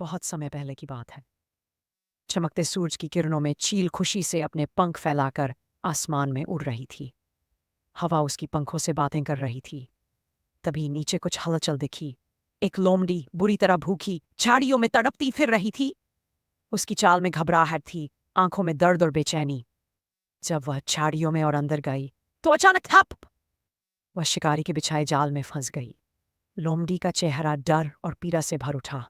बहुत समय पहले की बात है। चमकते सूरज की किरणों में चील खुशी से अपने पंख फैलाकर आसमान में उड़ रही थी। हवा उसकी पंखों से बातें कर रही थी। तभी नीचे कुछ हलचल दिखी। एक लोमड़ी बुरी तरह भूखी झाड़ियों में तड़पती फिर रही थी। उसकी चाल में घबराहट थी, आंखों में दर्द और बेचैनी। जब वह झाड़ियों में और अंदर गई तो अचानक थप, वह शिकारी के बिछाए जाल में फंस गई। लोमड़ी का चेहरा डर और पीड़ा से भर उठा,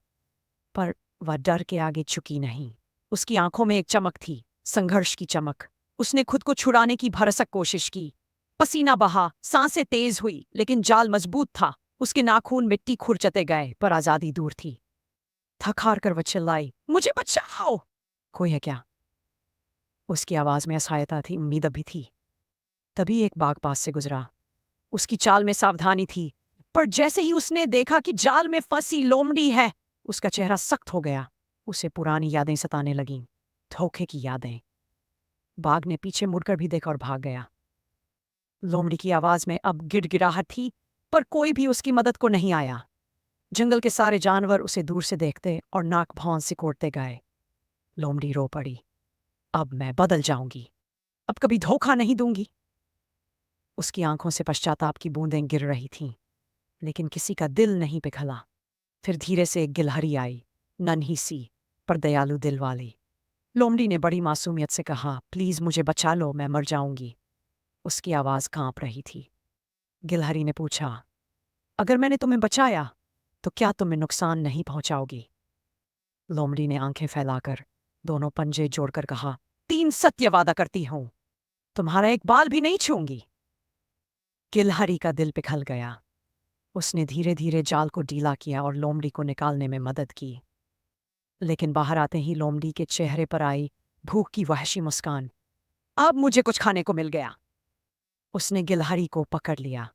पर वह डर के आगे झुकी नहीं। उसकी आंखों में एक चमक थी, संघर्ष की चमक। उसने खुद को छुड़ाने की भरसक कोशिश की। पसीना बहा, सांसें तेज हुई, लेकिन जाल मजबूत था। उसके नाखून मिट्टी खुरचते गए, पर आजादी दूर थी। थक हार कर वह चिल्लाई, मुझे बचाओ! कोई है क्या? उसकी आवाज में असहायता थी, उम्मीद भी थी। तभी एक बाघ पास से गुजरा। उसकी चाल में सावधानी थी, पर जैसे ही उसने देखा कि जाल में फंसी लोमड़ी है, उसका चेहरा सख्त हो गया। उसे पुरानी यादें सताने लगीं, धोखे की यादें। बाघ ने पीछे मुड़कर भी देखा और भाग गया। लोमड़ी की आवाज में अब गिड़गिड़ाहट थी, पर कोई भी उसकी मदद को नहीं आया। जंगल के सारे जानवर उसे दूर से देखते और नाक भौं सिकोड़ते गए। लोमड़ी रो पड़ी, अब मैं बदल जाऊंगी, अब कभी धोखा नहीं दूंगी। उसकी आंखों से पश्चाताप की बूंदें गिर रही थीं, लेकिन किसी का दिल नहीं पिघला। फिर धीरे से एक गिलहरी आई, नन्ही सी पर दयालु दिल वाली। लोमड़ी ने बड़ी मासूमियत से कहा, प्लीज मुझे बचा लो, मैं मर जाऊंगी। उसकी आवाज कांप रही थी। गिलहरी ने पूछा, अगर मैंने तुम्हें बचाया तो क्या तुम्हें नुकसान नहीं पहुंचाओगी? लोमड़ी ने आंखें फैलाकर दोनों पंजे जोड़कर कहा, 3 सत्य वादा करती हूं, तुम्हारा एक बाल भी नहीं छूंगी। गिलहरी का दिल पिघल गया। उसने धीरे धीरे जाल को ढीला किया और लोमड़ी को निकालने में मदद की। लेकिन बाहर आते ही लोमड़ी के चेहरे पर आई भूख की वहशी मुस्कान। अब मुझे कुछ खाने को मिल गया। उसने गिलहरी को पकड़ लिया।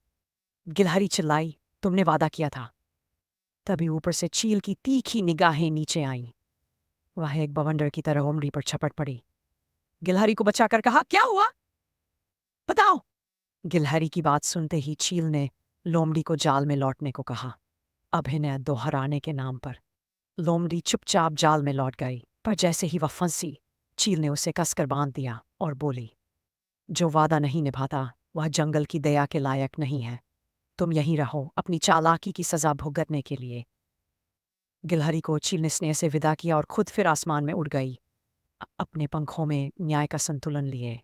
गिलहरी चिल्लाई, तुमने वादा किया था। तभी ऊपर से चील की तीखी निगाहें नीचे आईं। वह एक बवंडर की तरह लोमड़ी पर झपट पड़ी। गिलहरी को बचाकर कहा, क्या हुआ बताओ? गिलहरी की बात सुनते ही चील ने लोमड़ी को जाल में लौटने को कहा, अभिनय दोहराने के नाम पर। लोमड़ी चुपचाप जाल में लौट गई, पर जैसे ही वह फंसी, चील ने उसे कसकर बांध दिया और बोली, जो वादा नहीं निभाता वह जंगल की दया के लायक नहीं है। तुम यहीं रहो अपनी चालाकी की सजा भुगतने के लिए। गिलहरी को चील ने स्नेह से विदा किया और खुद फिर आसमान में उड़ गई, अपने पंखों में न्याय का संतुलन लिए।